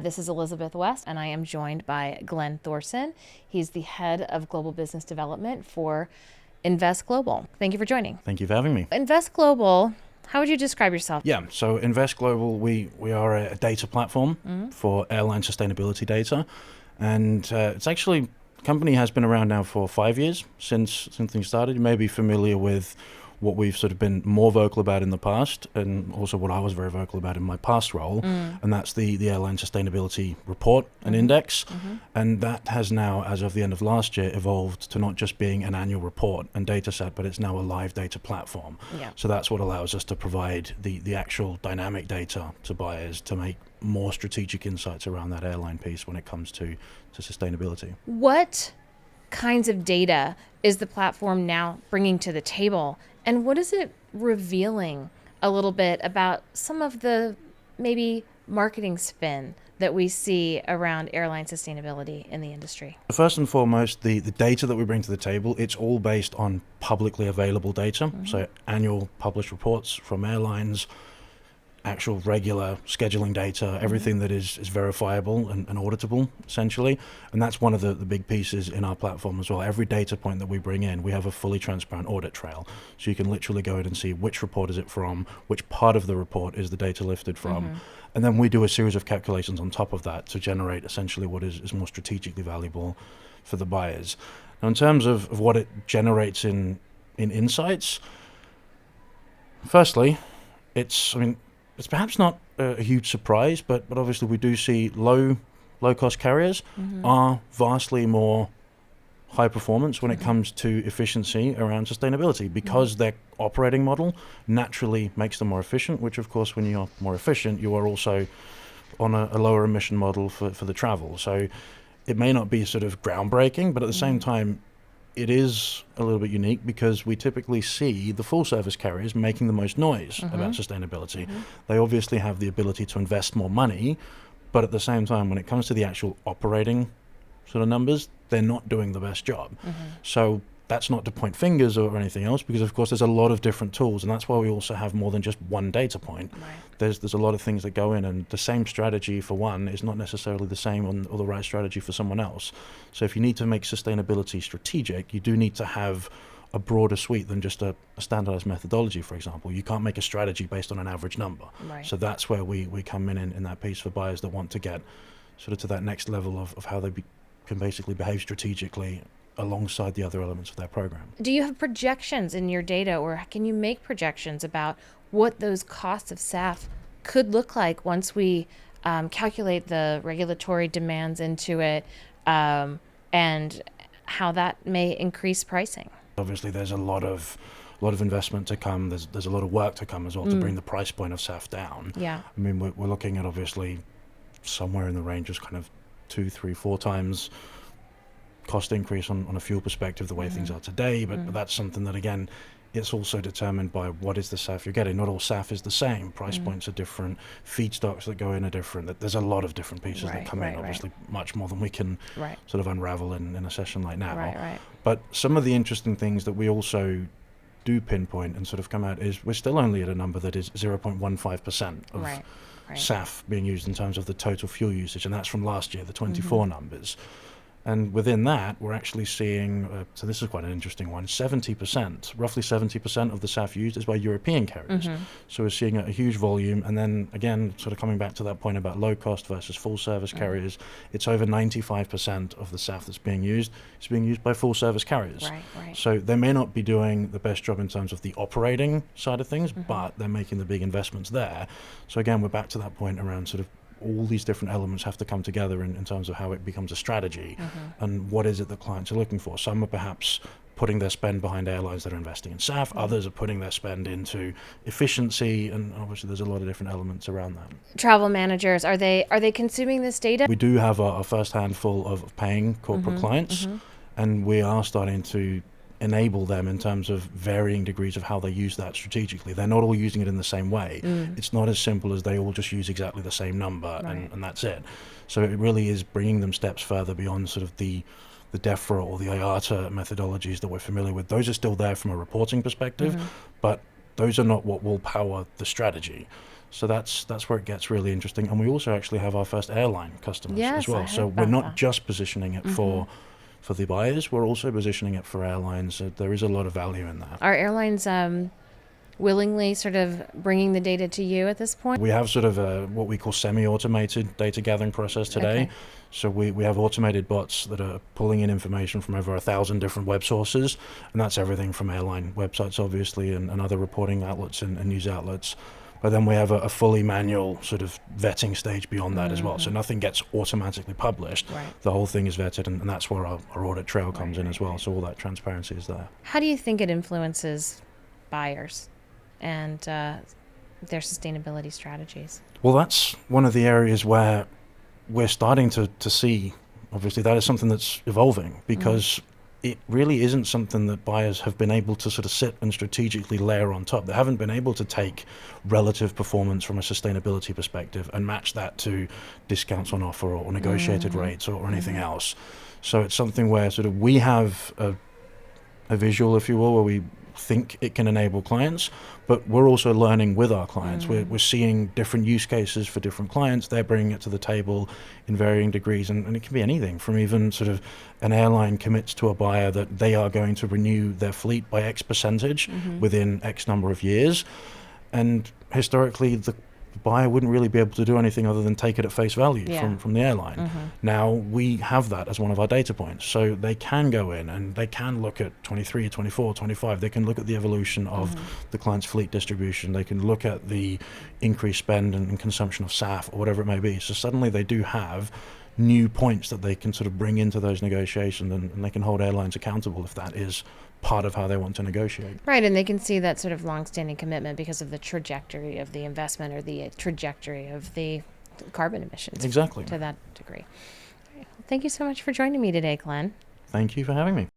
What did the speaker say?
This is Elizabeth West, and I am joined by Glenn Thorsen. He's the head of global business development for Envest Global. Thank you for joining. Thank you for having me. Envest Global, how would you describe yourself? Yeah, so Envest Global, we are a data platform for airline sustainability data. And it's actually, the company has been around now for 5 years since things started. You may be familiar with what we've sort of been more vocal about in the past, and also what I was very vocal about in my past role, and that's the Airline Sustainability Report and Index. And that has now, as of the end of last year, evolved to not just being an annual report and data set, but it's now a live data platform. Yeah. So that's what allows us to provide the actual dynamic data to buyers to make more strategic insights around that airline piece when it comes to sustainability. What kinds of data is the platform now bringing to the table? And what is it revealing a little bit about some of the maybe marketing spin that we see around airline sustainability in the industry? First and foremost, the data that we bring to the table, it's all based on publicly available data. So annual published reports from airlines, actual regular scheduling data, everything that is verifiable and auditable, essentially. And that's one of the big pieces in our platform as well. Every data point that we bring in, we have a fully transparent audit trail. So you can literally go in and see which report is it from, which part of the report is the data lifted from. And then we do a series of calculations on top of that to generate essentially what is more strategically valuable for the buyers. Now, in terms of what it generates in insights, firstly, it's perhaps not a huge surprise, but obviously we do see low-cost carriers are vastly more high performance when it comes to efficiency around sustainability, because their operating model naturally makes them more efficient, which of course when you're more efficient, you are also on a lower emission model for the travel. So it may not be sort of groundbreaking, but at the same time, it is a little bit unique because we typically see the full service carriers making the most noise about sustainability. They obviously have the ability to invest more money, but at the same time, when it comes to the actual operating sort of numbers, they're not doing the best job. So that's not to point fingers or anything else, because of course there's a lot of different tools, and that's why we also have more than just one data point. There's a lot of things that go in, and the same strategy for one is not necessarily the same or the right strategy for someone else. So if you need to make sustainability strategic, you do need to have a broader suite than just a standardized methodology, for example. You can't make a strategy based on an average number. So that's where we come in that piece for buyers that want to get sort of to that next level of how they can basically behave strategically alongside the other elements of their program. Do you have projections in your data, or can you make projections about what those costs of SAF could look like once we calculate the regulatory demands into it, and how that may increase pricing? Obviously, there's a lot of investment to come. There's a lot of work to come as well to bring the price point of SAF down. Yeah. I mean, we're looking at obviously somewhere in the range of kind of 2, 3, 4 times cost increase on a fuel perspective the way things are today, but that's something that, again, it's also determined by what is the SAF you're getting. Not all SAF is the same. Price points are different. Feedstocks that go in are different. There's a lot of different pieces that come in, obviously much more than we can sort of unravel in a session like now. But some of the interesting things that we also do pinpoint and sort of come out is we're still only at a number that is 0.15% of SAF being used in terms of the total fuel usage, and that's from last year, the 24 numbers. And within that, we're actually seeing, so this is quite an interesting one, roughly 70% of the SAF used is by European carriers. So we're seeing a huge volume. And then again, sort of coming back to that point about low cost versus full service carriers, it's over 95% of the SAF that's being used is being used by full service carriers. So they may not be doing the best job in terms of the operating side of things, but they're making the big investments there. So again, we're back to that point around sort of all these different elements have to come together in terms of how it becomes a strategy and what is it that clients are looking for. Some are perhaps putting their spend behind airlines that are investing in SAF, others are putting their spend into efficiency, and obviously there's a lot of different elements around that. Travel managers, are they consuming this data? We do have our first handful of paying corporate clients, and we are starting to enable them in terms of varying degrees of how they use that strategically. They're not all using it in the same way. It's not as simple as they all just use exactly the same number and that's it. So it really is bringing them steps further beyond sort of the DEFRA or the IATA methodologies that we're familiar with. Those are still there from a reporting perspective, but those are not what will power the strategy. So that's where it gets really interesting. And we also actually have our first airline customers Yes, as well. I heard So we're about not that. just positioning it for the buyers, we're also positioning it for airlines. So there is a lot of value in that. Are airlines willingly sort of bringing the data to you at this point? We have sort of what we call semi-automated data gathering process today. Okay. So we have automated bots that are pulling in information from over 1,000 different web sources, and that's everything from airline websites, obviously, and other reporting outlets and news outlets. But then we have a fully manual sort of vetting stage beyond that as well. So nothing gets automatically published. Right. The whole thing is vetted, and that's where our audit trail comes Right, in right, as well. right. So all that transparency is there. How do you think it influences buyers and their sustainability strategies? Well, that's one of the areas where we're starting to see, obviously, that is something that's evolving, because it really isn't something that buyers have been able to sort of sit and strategically layer on top. They haven't been able to take relative performance from a sustainability perspective and match that to discounts on offer or negotiated rates or anything else. So it's something where sort of we have a visual, if you will, where we think it can enable clients, but we're also learning with our clients. We're seeing different use cases for different clients. They're bringing it to the table in varying degrees, and it can be anything from even sort of an airline commits to a buyer that they are going to renew their fleet by X percentage within X number of years. And historically, the buyer wouldn't really be able to do anything other than take it at face value from the airline. Now we have that as one of our data points, so they can go in and they can look at 23, 24, 25. They can look at the evolution of the client's fleet distribution. They can look at the increased spend and consumption of SAF or whatever it may be. So suddenly they do have new points that they can sort of bring into those negotiations, and they can hold airlines accountable if that is part of how they want to negotiate. Right, and they can see that sort of long-standing commitment because of the trajectory of the investment or the trajectory of the carbon emissions. Exactly. To that degree. All right. Well, thank you so much for joining me today, Glenn. Thank you for having me.